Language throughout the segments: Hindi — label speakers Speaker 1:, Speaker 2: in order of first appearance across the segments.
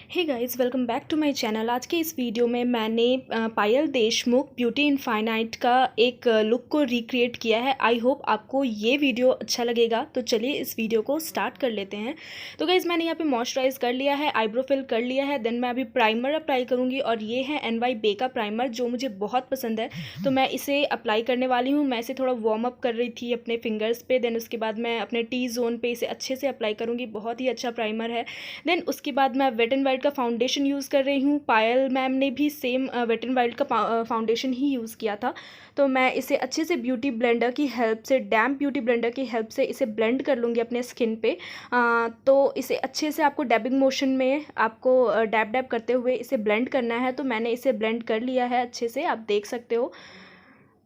Speaker 1: Hey guys, welcome back to my channel. आज के इस वीडियो में मैंने पायल देशमुख ब्यूटी इनफाइनाइट का एक लुक को रिक्रिएट किया है। आई होप आपको ये वीडियो अच्छा लगेगा। तो चलिए इस वीडियो को स्टार्ट कर लेते हैं। तो गाइस, मैंने यहाँ पे मॉइस्चराइज कर लिया है, आईब्रो फिल कर लिया है। देन मैं अभी प्राइमर अप्लाई करूँगी और ये है NY बे का प्राइमर जो मुझे बहुत पसंद है। तो मैं इसे अप्लाई करने वाली हूँ। मैं इसे थोड़ा वार्म अप कर रही थी अपने फिंगर्स पे। देन उसके बाद मैं अपने टी जोन पे इसे अच्छे से अप्लाई करूँगी। बहुत ही अच्छा प्राइमर है। देन उसके बाद मैं वेट एंड वाइल्ड का फाउंडेशन यूज़ कर रही हूँ। पायल मैम ने भी सेम वेट एंड वाइल्ड का फाउंडेशन ही यूज़ किया था। तो मैं इसे अच्छे से ब्यूटी ब्लेंडर की हेल्प से, डैम्प ब्यूटी ब्लेंडर की हेल्प से इसे ब्लेंड कर लूँगी अपने स्किन पे। तो इसे अच्छे से आपको डैबिंग मोशन में आपको डैब डैब करते हुए इसे ब्लेंड करना है। तो मैंने इसे ब्लेंड कर लिया है अच्छे से, आप देख सकते हो।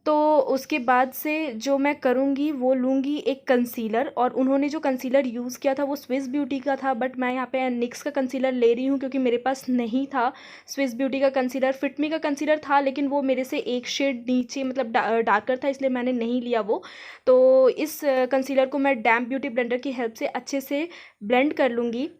Speaker 1: तो उसके बाद से जो मैं करूँगी वो लूँगी एक कंसीलर, और उन्होंने जो कंसीलर यूज़ किया था वो स्विस ब्यूटी का था, बट मैं यहाँ पे निक्स का कंसीलर ले रही हूँ क्योंकि मेरे पास नहीं था स्विस ब्यूटी का कंसीलर। फिटमी का कंसीलर था लेकिन वो मेरे से एक शेड नीचे, मतलब डार्कर था, इसलिए मैंने नहीं लिया वो। तो इस कंसीलर को मैं डैम्प ब्यूटी ब्लेंडर की हेल्प से अच्छे से ब्लेंड कर लूँगी।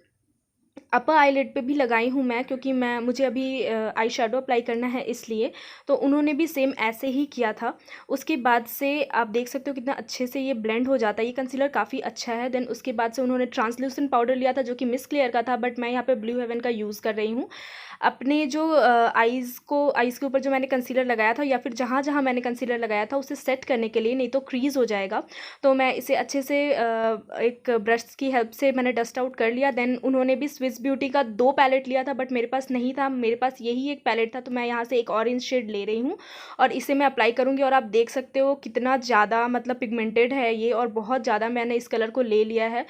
Speaker 1: अपर आईलिड पे भी लगाई हूँ मैं, क्योंकि मुझे अभी आई शेडो अप्लाई करना है इसलिए। तो उन्होंने भी सेम ऐसे ही किया था। उसके बाद से आप देख सकते हो कितना अच्छे से ये ब्लेंड हो जाता है। ये कंसीलर काफ़ी अच्छा है। देन उसके बाद से उन्होंने ट्रांसल्यूसेंट पाउडर लिया था जो कि मिस क्लियर का था, बट मैं यहाँ पे ब्लू हेवन का यूज़ कर रही हूँ। अपने जो आइज़ के ऊपर जो मैंने कंसीलर लगाया था, या फिर जहाँ जहाँ मैंने कंसीलर लगाया था उसे सेट करने के लिए, नहीं तो क्रीज़ हो जाएगा। तो मैं इसे अच्छे से एक ब्रश की हेल्प से मैंने डस्ट आउट कर लिया। देन उन्होंने भी स्विस ब्यूटी का 2 पैलेट लिया था, बट मेरे पास नहीं था, मेरे पास यही एक पैलेट था। तो मैं यहाँ से एक ऑरेंज शेड ले रही हूँ और इसे मैं अप्लाई करूँगी। और आप देख सकते हो कितना ज़्यादा मतलब पिगमेंटेड है ये, और बहुत ज़्यादा मैंने इस कलर को ले लिया है।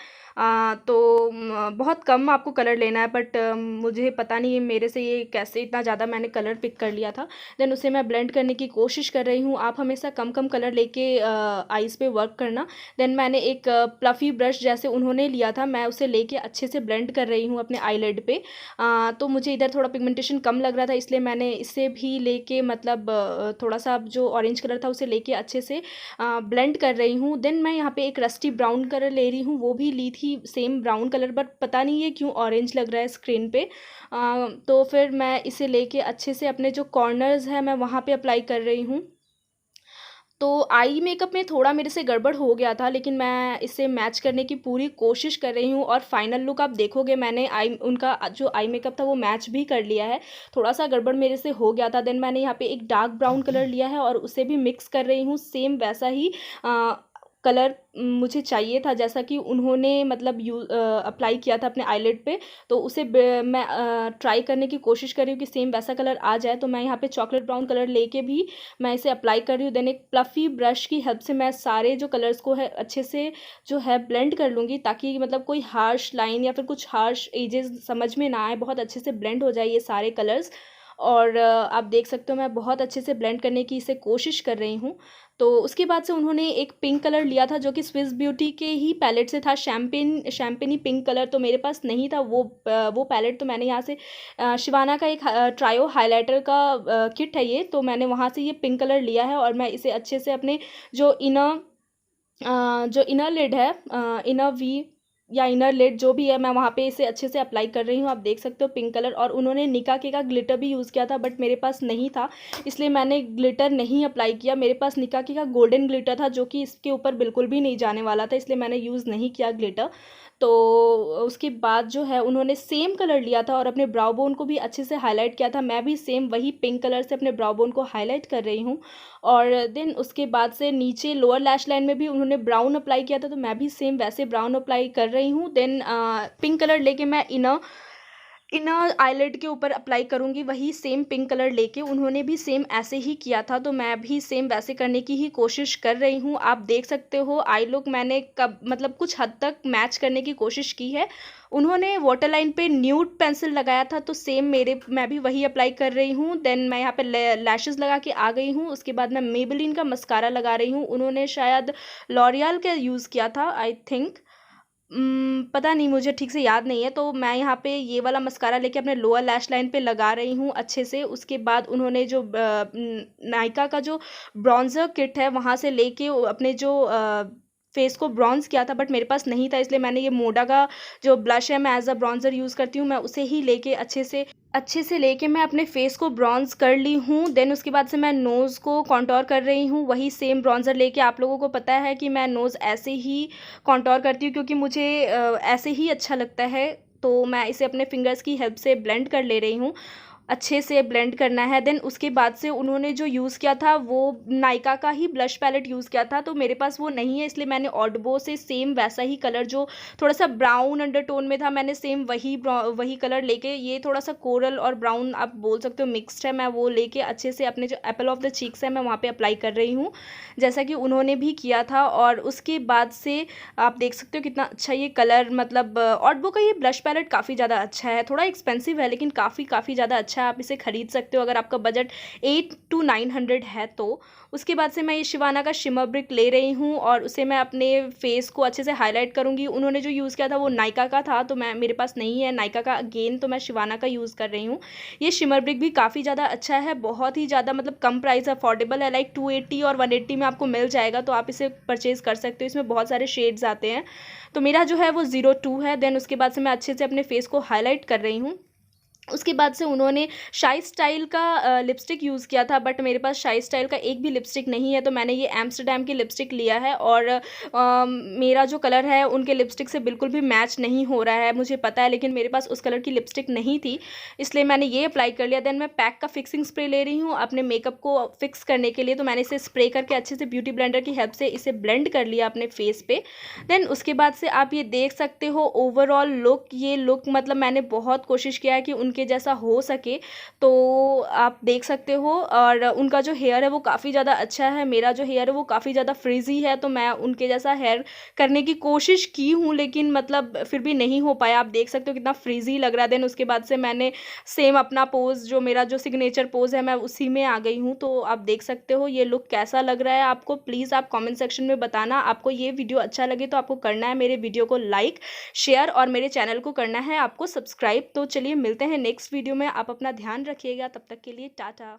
Speaker 1: तो बहुत कम आपको कलर लेना है, बट मुझे पता नहीं मेरे से ये कैसे इतना ज़्यादा मैंने कलर पिक कर लिया था। देन उसे मैं ब्लेंड करने की कोशिश कर रही हूँ। आप हमेशा कम कम कलर लेके आईज़ पे वर्क करना। देन मैंने एक प्लफ़ी ब्रश जैसे उन्होंने लिया था, मैं उसे लेके अच्छे से ब्लेंड कर रही हूँ अपने आईलिड पे। तो मुझे इधर थोड़ा पिगमेंटेशन कम लग रहा था, इसलिए मैंने इसे भी लेके, मतलब थोड़ा सा जो ऑरेंज कलर था उसे लेके अच्छे से ब्लेंड कर रही हूँ। देन मैं यहाँ पे एक रस्टी ब्राउन कलर ले रही हूँ, वो भी ली थी सेम ब्राउन कलर, बट पता नहीं ये क्यों ऑरेंज लग रहा है स्क्रीन पे। तो फिर मैं इसे लेके अच्छे से अपने जो कॉर्नर्स हैं मैं वहाँ पे अप्लाई कर रही हूँ। तो आई मेकअप में थोड़ा मेरे से गड़बड़ हो गया था, लेकिन मैं इसे मैच करने की पूरी कोशिश कर रही हूँ। और फाइनल लुक आप देखोगे, मैंने उनका जो आई मेकअप था वो मैच भी कर लिया है। थोड़ा सा गड़बड़ मेरे से हो गया था। देन मैंने यहाँ पे एक डार्क ब्राउन कलर लिया है और उसे भी मिक्स कर रही हूँ। सेम वैसा ही कलर मुझे चाहिए था जैसा कि उन्होंने मतलब अप्लाई किया था अपने आईलिड पे। तो उसे मैं ट्राई करने की कोशिश कर रही हूँ कि सेम वैसा कलर आ जाए। तो मैं यहाँ पे चॉकलेट ब्राउन कलर लेके भी मैं इसे अप्लाई कर रही हूँ। देन एक प्लफ़ी ब्रश की हेल्प से मैं सारे जो कलर्स को है अच्छे से जो है ब्लेंड कर लूँगी, ताकि मतलब कोई हार्श लाइन या फिर कुछ हार्श एजेस समझ में ना आए, बहुत अच्छे से ब्लेंड हो जाए ये सारे कलर्स। और आप देख सकते हो मैं बहुत अच्छे से ब्लेंड करने की इसे कोशिश कर रही हूँ। तो उसके बाद से उन्होंने एक पिंक कलर लिया था जो कि स्विस ब्यूटी के ही पैलेट से था, शैम्पेनी पिंक कलर। तो मेरे पास नहीं था वो पैलेट। तो मैंने यहाँ से शिवाना का एक ट्रायो हाइलाइटर का किट है ये, तो मैंने वहाँ से ये पिंक कलर लिया है। और मैं इसे अच्छे से अपने जो इनर लिड है, इनर वी या इनर लिड जो भी है, मैं वहाँ पे इसे अच्छे से अप्लाई कर रही हूँ। आप देख सकते हो पिंक कलर। और उन्होंने निका के का ग्लिटर भी यूज़ किया था, बट मेरे पास नहीं था, इसलिए मैंने ग्लिटर नहीं अप्लाई किया। मेरे पास निका के का गोल्डन ग्लिटर था जो कि इसके ऊपर बिल्कुल भी नहीं जाने वाला था, इसलिए मैंने यूज़ नहीं किया ग्लिटर। तो उसके बाद जो है उन्होंने सेम कलर लिया था और अपने ब्राउ बोन को भी अच्छे से हाईलाइट किया था। मैं भी सेम वही पिंक कलर से अपने ब्राउ बोन को हाईलाइट कर रही हूँ। और देन उसके बाद से नीचे लोअर लैश लाइन में भी उन्होंने ब्राउन अप्लाई किया था, तो मैं भी सेम वैसे ब्राउन अप्लाई कर रही हूँ। देन पिंक कलर लेके मैं इनर आईलिड के ऊपर अप्लाई करूँगी, वही सेम पिंक कलर लेके। उन्होंने भी सेम ऐसे ही किया था, तो मैं भी सेम वैसे करने की ही कोशिश कर रही हूँ। आप देख सकते हो आई लुक मैंने कब मतलब कुछ हद तक मैच करने की कोशिश की है। उन्होंने वाटर लाइन पे न्यूड पेंसिल लगाया था, तो सेम मैं भी वही अप्लाई कर रही हूँ। देन मैं यहाँ पे लैशेस लगा के आ गई हूँ। उसके बाद मैं मेबेलिन का मस्कारा लगा रही हूँ। उन्होंने शायद लॉरियल का यूज़ किया था, आई थिंक। पता नहीं, मुझे ठीक से याद नहीं है। तो मैं यहाँ पे ये वाला मस्कारा लेके अपने लोअर लैश लाइन पे लगा रही हूँ अच्छे से। उसके बाद उन्होंने जो नायका का जो ब्रॉन्ज़र किट है वहाँ से लेके अपने जो फेस को ब्रॉन्ज़ किया था, बट मेरे पास नहीं था, इसलिए मैंने ये मोडा का जो ब्लश है मैं एज़ अ ब्रॉन्ज़र यूज़ करती हूँ, मैं उसे ही लेके अच्छे से लेके मैं अपने फेस को ब्रॉन्ज़ कर ली हूँ। देन उसके बाद से मैं नोज़ को कॉन्टोर कर रही हूँ, वही सेम ब्रॉन्ज़र लेके। आप लोगों को पता है कि मैं नोज़ ऐसे ही कॉन्टोर करती हूँ, क्योंकि मुझे ऐसे ही अच्छा लगता है। तो मैं इसे अपने फिंगर्स की हेल्प से ब्लेंड कर ले रही हूँ, अच्छे से ब्लेंड करना है। देन उसके बाद से उन्होंने जो यूज़ किया था वो नायका का ही ब्लश पैलेट यूज़ किया था, तो मेरे पास वो नहीं है, इसलिए मैंने ऑडबो से सेम वैसा ही कलर जो थोड़ा-सा ब्राउन अंडरटोन में था, मैंने सेम वही कलर लेके, ये थोड़ा-सा कोरल और ब्राउन आप बोल सकते हो मिक्स्ड है, मैं वो लेके अच्छे से अपने जो एपल ऑफ द चीक्स है मैं वहाँ पे अप्लाई कर रही हूँ, जैसा कि उन्होंने भी किया था। और उसके बाद से आप देख सकते हो कितना अच्छा ये कलर, मतलब ऑडबो का ये ब्लश पैलेट काफ़ी ज़्यादा अच्छा है, थोड़ा एक्सपेंसिव है लेकिन काफ़ी ज़्यादा अच्छा है, आप इसे खरीद सकते हो अगर आपका बजट 8 टू 900 है तो। उसके बाद से मैं ये शिवाना का शिमर ब्रिक ले रही हूँ और उसे मैं अपने फेस को अच्छे से हाईलाइट करूँगी। उन्होंने जो यूज़ किया था वो नायका का था, तो मेरे पास नहीं है नायका का, अगेन तो मैं शिवाना का यूज़ कर रही हूँ। ये शिमर ब्रिक भी काफ़ी ज़्यादा अच्छा है, बहुत ही ज़्यादा मतलब कम प्राइस, अफोर्डेबल है, लाइक 280 और 180 में आपको मिल जाएगा, तो आप इसे परचेज़ कर सकते हो। इसमें बहुत सारे शेड्स आते हैं, तो मेरा जो है वो 02 है। देन उसके बाद से मैं अच्छे से अपने फेस को हाईलाइट कर रही हूँ। उसके बाद से उन्होंने शाई स्टाइल का लिपस्टिक यूज़ किया था, बट मेरे पास शाई स्टाइल का एक भी लिपस्टिक नहीं है, तो मैंने ये एम्स्टरडैम की लिपस्टिक लिया है। और मेरा जो कलर है उनके लिपस्टिक से बिल्कुल भी मैच नहीं हो रहा है, मुझे पता है, लेकिन मेरे पास उस कलर की लिपस्टिक नहीं थी, इसलिए मैंने ये अप्लाई कर लिया। देन मैं पैक का फिक्सिंग स्प्रे ले रही हूँ अपने मेकअप को फिक्स करने के लिए, तो मैंने इसे स्प्रे करके अच्छे से ब्यूटी ब्लेंडर की हेल्प से इसे ब्लेंड कर लिया अपने फेस पे। देन उसके बाद से आप ये देख सकते हो ओवरऑल लुक, ये लुक मतलब मैंने बहुत कोशिश किया है कि उनके जैसा हो सके, तो आप देख सकते हो। और उनका जो हेयर है वो काफ़ी ज़्यादा अच्छा है, मेरा जो हेयर है वो काफ़ी ज़्यादा फ्रिजी है, तो मैं उनके जैसा हेयर करने की कोशिश की हूँ, लेकिन मतलब फिर भी नहीं हो पाया। आप देख सकते हो कितना फ्रिजी लग रहा है। देन उसके बाद से मैंने सेम अपना पोज़, जो मेरा जो सिग्नेचर पोज़ है, मैं उसी में आ गई हूँ। तो आप देख सकते हो ये लुक कैसा लग रहा है आपको, प्लीज़ आप कमेंट सेक्शन में बताना। आपको ये वीडियो अच्छा लगे तो आपको करना है मेरे वीडियो को लाइक, शेयर और मेरे चैनल को करना है आपको सब्सक्राइब। तो चलिए मिलते हैं नेक्स्ट वीडियो में, आप अपना ध्यान रखिएगा, तब तक के लिए टाटा।